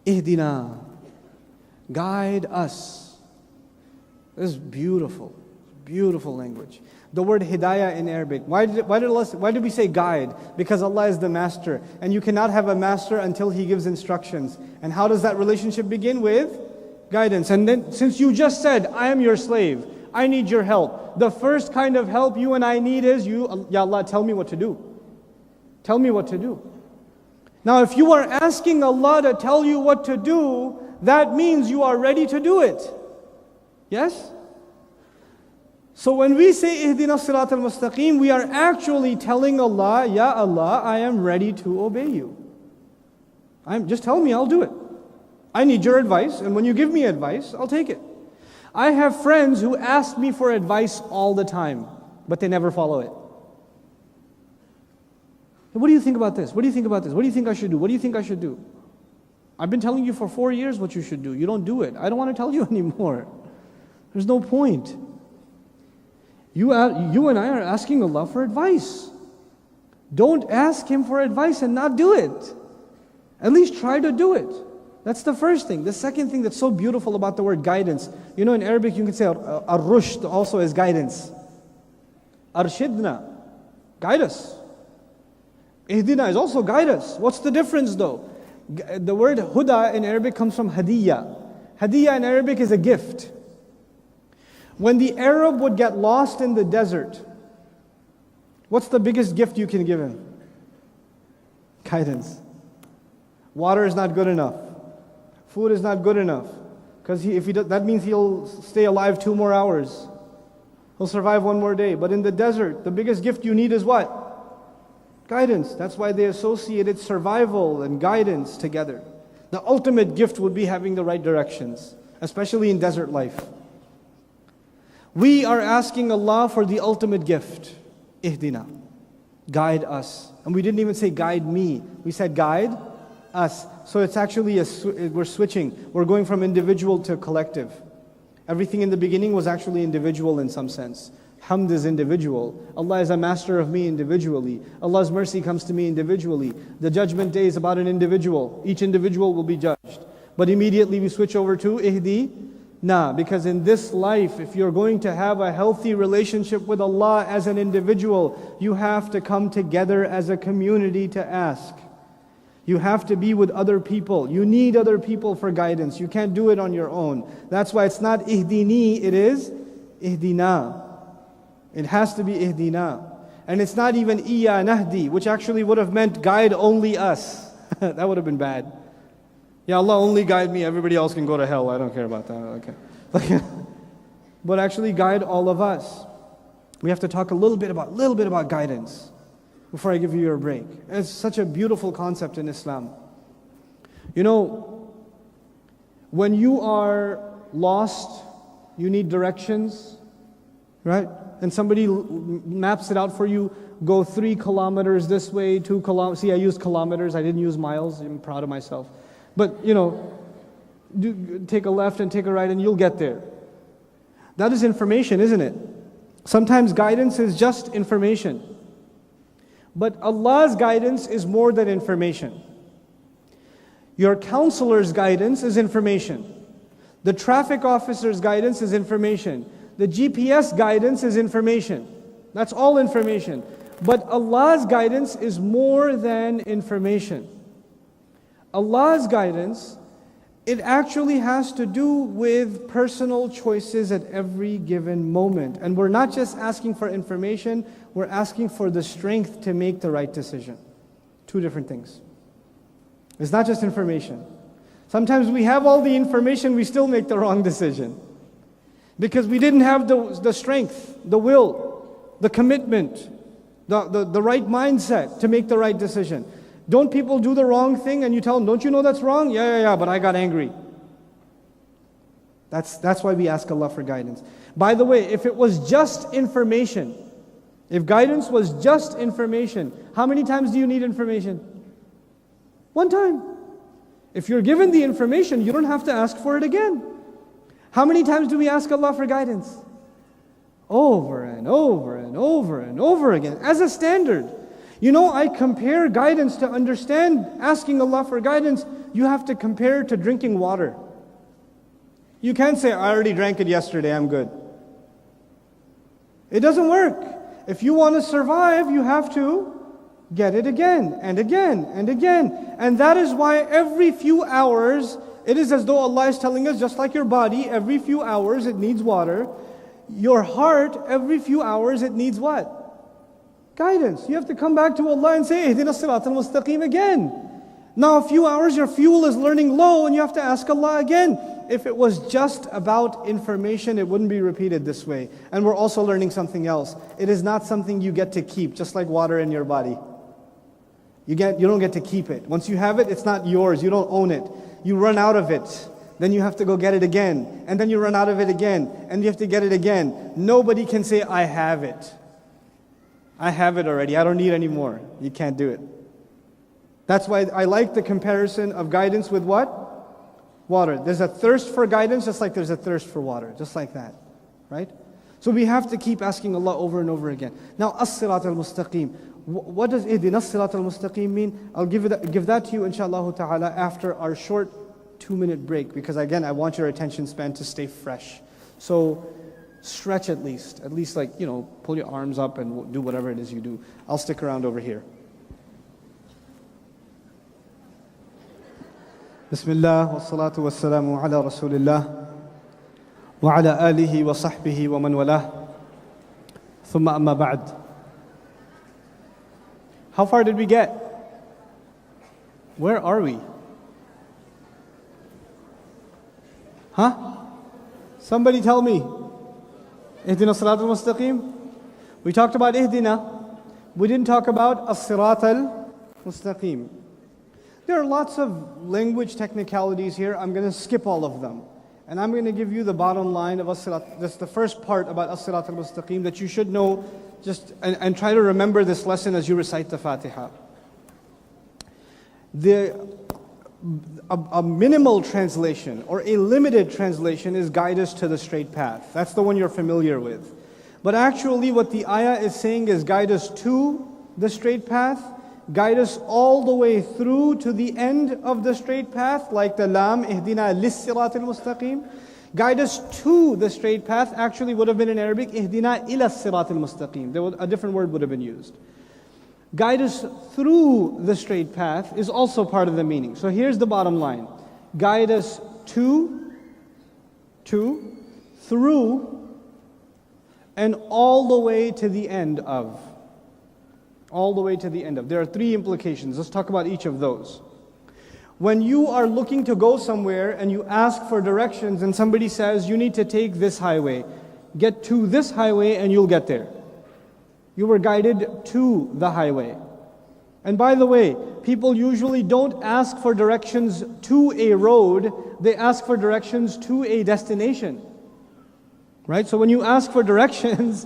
Ihdina. Guide us. This is beautiful. Beautiful language. The word hidayah in Arabic. Why did we say guide? Because Allah is the master. And you cannot have a master until He gives instructions. And how does that relationship begin? With guidance. And then, since you just said, I am your slave, I need your help. The first kind of help you and I need is, Ya Allah, tell me what to do. Tell me what to do. Now, if you are asking Allah to tell you what to do, that means you are ready to do it. Yes? So when we say اهدنا الصراط المستقيم, we are actually telling Allah, Ya Allah, I am ready to obey you. Just tell me, I'll do it. I need your advice, and when you give me advice, I'll take it. I have friends who ask me for advice all the time, but they never follow it. What do you think about this? What do you think about this? What do you think I should do? What do you think I should do? I've been telling you for 4 years what you should do. You don't do it. I don't want to tell you anymore. There's no point. You and I are asking Allah for advice. Don't ask Him for advice and not do it. At least try to do it. That's the first thing. The second thing that's so beautiful about the word guidance, in Arabic you can say ar-rushd also is guidance. Arshidna, guide us. Ihdina is also guide us. What's the difference though? The word huda in Arabic comes from hadiyya. Hadiyya in Arabic is a gift. When the Arab would get lost in the desert, what's the biggest gift you can give him? Guidance. Water is not good enough. Food is not good enough. Because that means he'll stay alive 2 more hours. He'll survive 1 more day. But in the desert, the biggest gift you need is what? Guidance. That's why they associated survival and guidance together. The ultimate gift would be having the right directions, especially in desert life. We are asking Allah for the ultimate gift. Ihdina. Guide us. And we didn't even say guide me. We said guide us. So it's actually, we're switching. We're going from individual to collective. Everything in the beginning was actually individual in some sense. Hamd is individual. Allah is a master of me individually. Allah's mercy comes to me individually. The judgment day is about an individual. Each individual will be judged. But immediately we switch over to ihdina, because in this life, if you're going to have a healthy relationship with Allah as an individual, you have to come together as a community to ask. You have to be with other people. You need other people for guidance. You can't do it on your own. That's why it's not ihdini, it is ihdina. It has to be ihdina. And it's not even iya nahdi, which actually would have meant guide only us. That would have been bad. Ya Allah, only guide me, everybody else can go to hell. I don't care about that. Okay. But actually guide all of us. We have to talk a little bit about guidance before I give you your break. It's such a beautiful concept in Islam. When you are lost, you need directions, right? And somebody maps it out for you. Go 3 kilometers this way, 2 kilometers. See, I used kilometers. I didn't use miles. I'm proud of myself. But, take a left and take a right and you'll get there. That is information, isn't it? Sometimes guidance is just information. But Allah's guidance is more than information. Your counselor's guidance is information. The traffic officer's guidance is information. The GPS guidance is information. That's all information. But Allah's guidance is more than information. Allah's guidance, it actually has to do with personal choices at every given moment. And we're not just asking for information, we're asking for the strength to make the right decision. 2 different things. It's not just information. Sometimes we have all the information, we still make the wrong decision. Because we didn't have the strength, the will, the commitment, the right mindset to make the right decision. Don't people do the wrong thing and you tell them, don't you know that's wrong? Yeah, but I got angry. That's why we ask Allah for guidance. By the way, if it was just information, if guidance was just information, how many times do you need information? 1 time. If you're given the information, you don't have to ask for it again. How many times do we ask Allah for guidance? Over and over and over and over again, as a standard. You know, I compare guidance to understand asking Allah for guidance. You have to compare to drinking water. You can't say, I already drank it yesterday, I'm good. It doesn't work. If you want to survive, you have to get it again and again and again. And that is why every few hours, it is as though Allah is telling us, just like your body, every few hours it needs water. Your heart, every few hours it needs what? Guidance. You have to come back to Allah and say, اهدنا الصراط المستقيم again. Now a few hours your fuel is running low and you have to ask Allah again. If it was just about information, it wouldn't be repeated this way. And we're also learning something else. It is not something you get to keep, just like water in your body. You don't get to keep it. Once you have it, it's not yours. You don't own it. You run out of it. Then you have to go get it again. And then you run out of it again. And you have to get it again. Nobody can say, I have it. I have it already. I don't need any more. You can't do it. That's why I like the comparison of guidance with what? Water. There's a thirst for guidance just like there's a thirst for water. Just like that. Right? So we have to keep asking Allah over and over again. Now, الصراط المستقيم. What does اهدنا الصراط المستقيم mean? I'll give that to you inshallah ta'ala after our short 2-minute break, because again I want your attention span to stay fresh. So stretch at least like, pull your arms up and do whatever it is you do. I'll stick around over here. Bismillah wa salatu wa salamu ala rasulillah wa ala alihi wa sahbihi wa man walah. Thumma amma ba'd. How far did we get? Where are we? Huh? Somebody tell me. اهدنا الصراط المستقيم. We talked about اهدنا. We didn't talk about الصراط المستقيم. There are lots of language technicalities here. I'm going to skip all of them. And I'm going to give you the bottom line of as-sirat. That's the first part about as-sirat al-mustaqim that you should know, and try to remember this lesson as you recite the Fatiha. A minimal translation or a limited translation is guide us to the straight path. That's the one you're familiar with. But actually what the ayah is saying is guide us to the straight path, guide us all the way through to the end of the straight path, like the lam, اهدنا للصراط المستقيم. Guide us to the straight path actually would have been in Arabic, اهدنا إلى الصراط المستقيم. A different word would have been used. Guide us through the straight path is also part of the meaning. So here's the bottom line. Guide us to, through, and all the way to the end of. All the way to the end of. There are 3 implications. Let's talk about each of those. When you are looking to go somewhere and you ask for directions and somebody says, you need to take this highway, get to this highway and you'll get there. You were guided to the highway. And by the way, people usually don't ask for directions to a road, they ask for directions to a destination. Right? So when you ask for directions,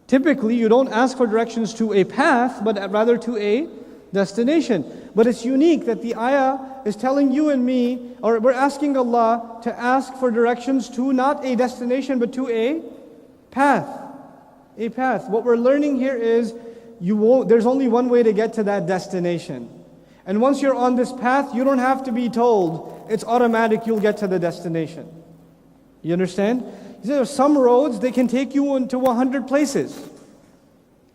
typically you don't ask for directions to a path, but rather to a destination. But it's unique that the ayah is telling you and me, or we're asking Allah to ask for directions to not a destination, but to a path. A path. What we're learning here is there's only one way to get to that destination. And once you're on this path, you don't have to be told. It's automatic, you'll get to the destination. You understand? There are some roads, they can take you into 100 places.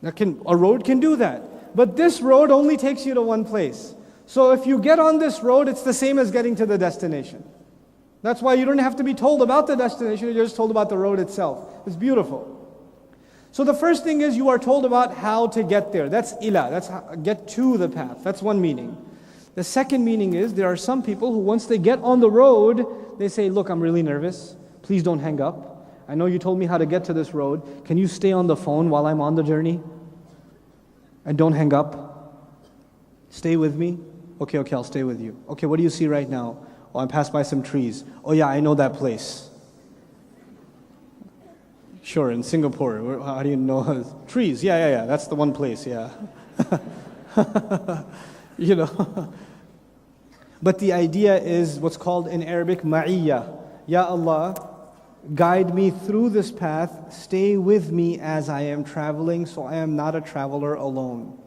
A road can do that. But this road only takes you to one place. So if you get on this road, it's the same as getting to the destination. That's why you don't have to be told about the destination, you're just told about the road itself. It's beautiful. So the first thing is you are told about how to get there. That's ila, that's how, get to the path. That's one meaning. The second meaning is there are some people who once they get on the road, they say, look, I'm really nervous. Please don't hang up. I know you told me how to get to this road. Can you stay on the phone while I'm on the journey? And don't hang up. Stay with me. Okay, I'll stay with you. Okay, what do you see right now? Oh, I'm passed by some trees. Oh yeah, I know that place. Sure, in Singapore. How do you know? Trees, yeah. That's the one place, yeah. But the idea is what's called in Arabic, ma'iyya. Ya Allah, guide me through this path, stay with me as I am traveling, so I am not a traveler alone.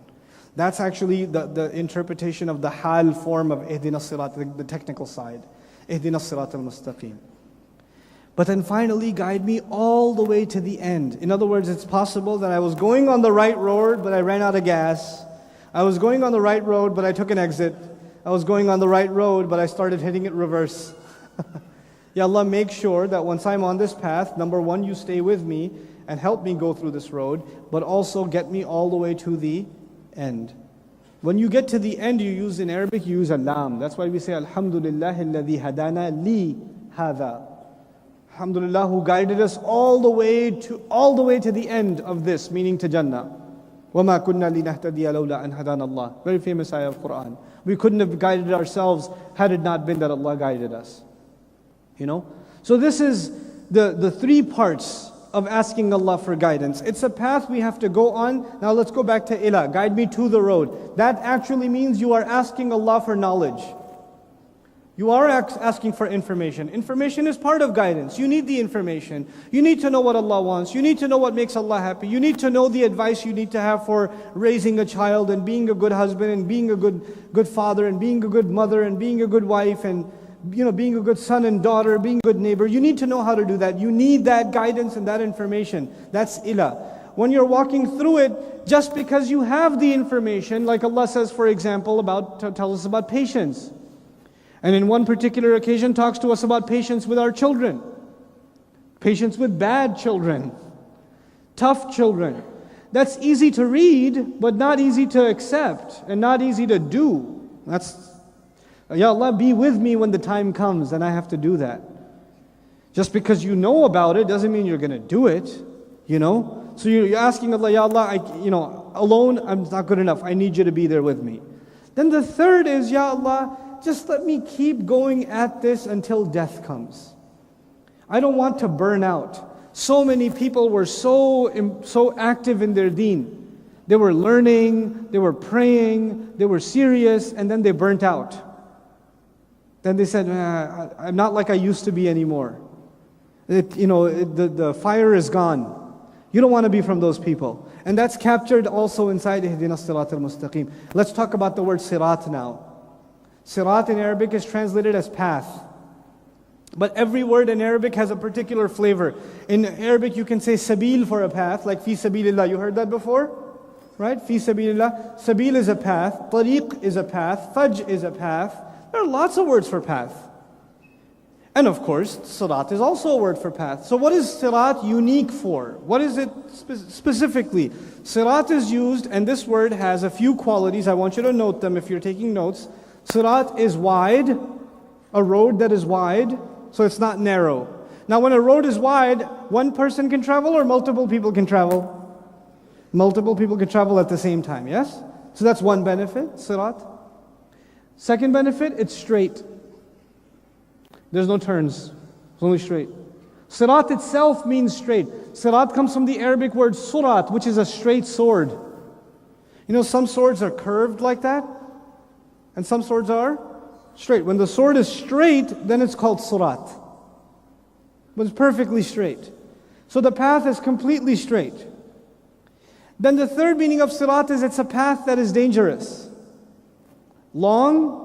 That's actually the interpretation of the hal form of اهدنا الصراط, the technical side. اهدنا الصراط المستقيم. But then finally guide me all the way to the end. In other words, it's possible that I was going on the right road, but I ran out of gas. I was going on the right road, but I took an exit. I was going on the right road, but I started hitting it reverse. Ya Allah, make sure that once I'm on this path, number one, you stay with me and help me go through this road, but also get me all the way to the end. When you get to the end, you use in Arabic, you use a lam. That's why we say, Alhamdulillah alladhi hadana li hadha. Alhamdulillah, who guided us all the way to the end of this, meaning to Jannah. وَمَا كُنَّا لِنَهْتَدِيَ لَوْلَا أَنْ هَدَانَ اللَّهِ. Very famous ayah of Quran. We couldn't have guided ourselves had it not been that Allah guided us. So this is the three parts of asking Allah for guidance. It's a path we have to go on. Now let's go back to ila. Guide me to the road. That actually means you are asking Allah for knowledge. You are asking for information. Information is part of guidance. You need the information. You need to know what Allah wants. You need to know what makes Allah happy. You need to know the advice you need to have for raising a child and being a good husband and being a good father and being a good mother and being a good wife and being a good son and daughter, being a good neighbor. You need to know how to do that. You need that guidance and that information. That's ila. When you're walking through it, just because you have the information, like Allah says, for example, tells us about patience. And in one particular occasion talks to us about patience with our children. Patience with bad children. Tough children. That's easy to read, but not easy to accept and not easy to do. Ya Allah, be with me when the time comes and I have to do that. Just because you know about it doesn't mean you're going to do it, So you're asking Allah, Ya Allah, alone I'm not good enough. I need you to be there with me. Then the third is, Ya Allah, just let me keep going at this until death comes. I don't want to burn out. So many people were so active in their deen. They were learning, they were praying, they were serious, and then they burnt out. Then they said, I'm not like I used to be anymore. The fire is gone. You don't want to be from those people. And that's captured also inside اهدنا الصراط المستقيم. Let's talk about the word sirat now. Sirat in Arabic is translated as path. But every word in Arabic has a particular flavor. In Arabic you can say sabil for a path, like fi sabilillah. You heard that before? Right? Fi sabilillah. Sabil is a path. Tariq is a path. Fajj is a path. There are lots of words for path. And of course, sirat is also a word for path. So what is sirat unique for? What is it specifically? Sirat is used, and this word has a few qualities. I want you to note them if you're taking notes. Sirat is wide, a road that is wide, so it's not narrow. Now when a road is wide, one person can travel or multiple people can travel? Multiple people can travel at the same time, yes? So that's one benefit, sirat. Second benefit, it's straight. There's no turns, it's only straight. Sirat itself means straight. Sirat comes from the Arabic word surat, which is a straight sword. Some swords are curved like that, and some swords are straight. When the sword is straight, then it's called surat. But it's perfectly straight. So the path is completely straight. Then the third meaning of sirat is it's a path that is dangerous. Long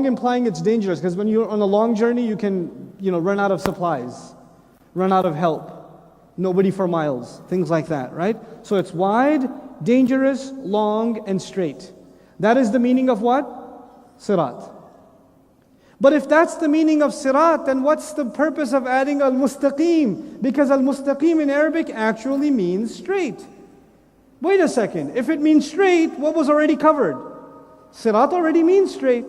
implying it's dangerous, because when you're on a long journey, you can, run out of supplies, run out of help, nobody for miles, things like that, right? So it's wide, dangerous, long, and straight. That is the meaning of what? Sirat. But if that's the meaning of sirat, then what's the purpose of adding al-mustaqim? Because al-mustaqim in Arabic actually means straight. Wait a second, if it means straight, what was already covered? Sirat already means straight.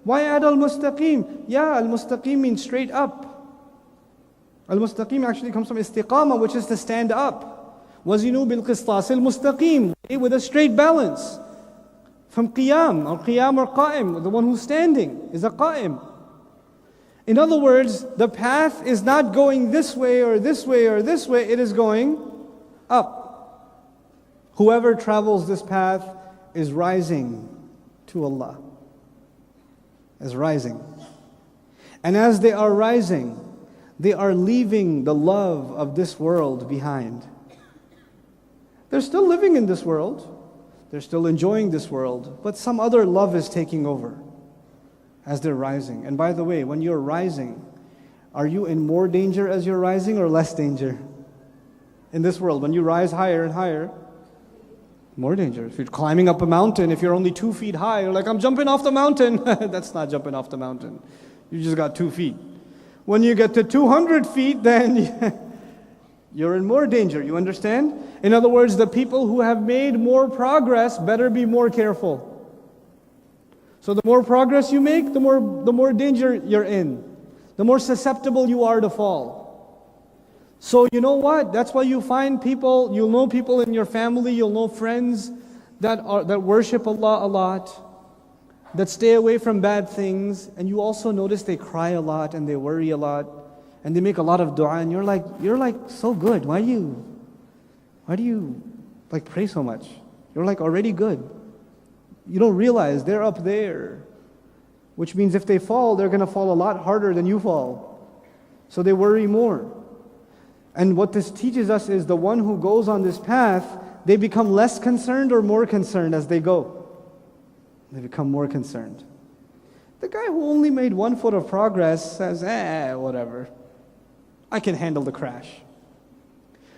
Why add al-mustaqim? Yeah, al-mustaqim means straight up. Al-mustaqim actually comes from istiqama, which is to stand up. Wazinu bil-qistas al-mustaqim, with a straight balance. From qiyam or qa'im, the one who's standing is a qa'im. In other words, the path is not going this way or this way or this way, it is going up. Whoever travels this path is rising to Allah. Is rising. And as they are rising, they are leaving the love of this world behind. They're still living in this world. They're still enjoying this world, but some other love is taking over as they're rising. And by the way, when you're rising, are you in more danger as you're rising or less danger? In this world, when you rise higher and higher, more danger. If you're climbing up a mountain, if you're only 2 feet high, you're like, I'm jumping off the mountain. That's not jumping off the mountain. You just got 2 feet. When you get to 200 feet, then you're in more danger. You understand? In other words, the people who have made more progress better be more careful. So the more progress you make, the more danger you're in. The more susceptible you are to fall. So you know what? That's why you find people, you'll know people in your family, you'll know friends that worship Allah a lot, that stay away from bad things, and you also notice they cry a lot and they worry a lot and they make a lot of dua, and you're like so good. Why do you like pray so much? You're like already good. You don't realize they're up there, which means if they fall, they're going to fall a lot harder than you fall. So they worry more. And what this teaches us is the one who goes on this path, they become less concerned or more concerned as they go. They become more concerned. The guy who only made 1 foot of progress says, whatever. I can handle the crash.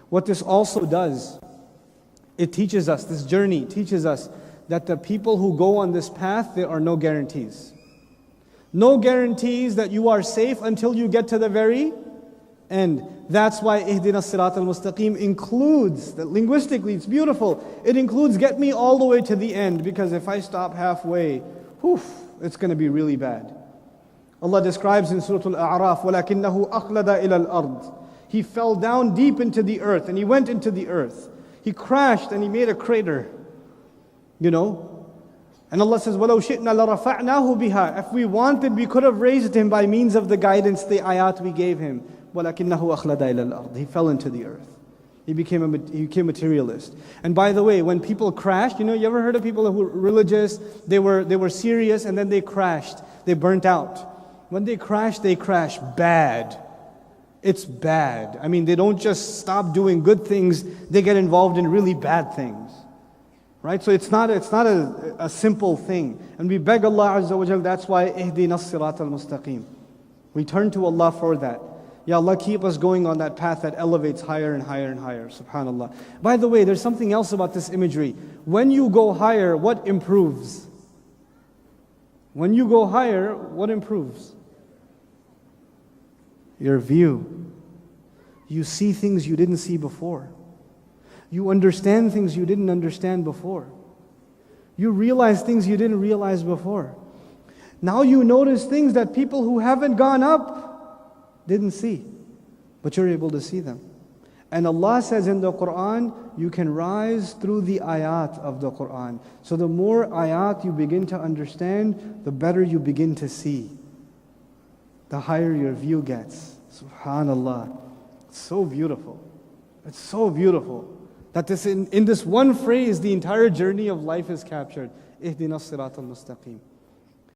What this also does, it teaches us, this journey teaches us that the people who go on this path, there are no guarantees. No guarantees that you are safe until you get to the very end. That's why اهدنا الصراط المستقيم includes, that linguistically it's beautiful, it includes get me all the way to the end, because if I stop halfway, it's going to be really bad. Allah describes in Surah Al-A'raf, وَلَكِنَّهُ أَخْلَدَ إِلَى الْأَرْضِ He fell down deep into the earth, and he went into the earth. He crashed and he made a crater. You know? And Allah says, وَلَوْ شِئْنَا لَرَفَعْنَاهُ بِهَا If we wanted, we could have raised him by means of the guidance, the ayat we gave him. وَلَكِنَّهُ أَخْلَدَ إِلَى الْأَرْضِ He fell into the earth. He became materialist. And by the way, when people crashed, you ever heard of people who were religious, they were serious, and then they crashed. They burnt out. When they crash bad. It's bad. I mean, they don't just stop doing good things, they get involved in really bad things. Right? So it's not a simple thing. And we beg Allah Azza wa Jal, that's why اهدنا الصراط المستقيم. We turn to Allah for that. Ya Allah, keep us going on that path that elevates higher and higher and higher. SubhanAllah. By the way, there's something else about this imagery. When you go higher, what improves? When you go higher, what improves? Your view. You see things you didn't see before. You understand things you didn't understand before. You realize things you didn't realize before. Now you notice things that people who haven't gone up didn't see, but you're able to see them. And Allah says in the Quran, you can rise through the ayat of the Quran. So the more ayat you begin to understand, the better you begin to see. The higher your view gets. SubhanAllah. It's so beautiful. It's so beautiful that in this one phrase, the entire journey of life is captured. اهدنا الصراط المستقيم.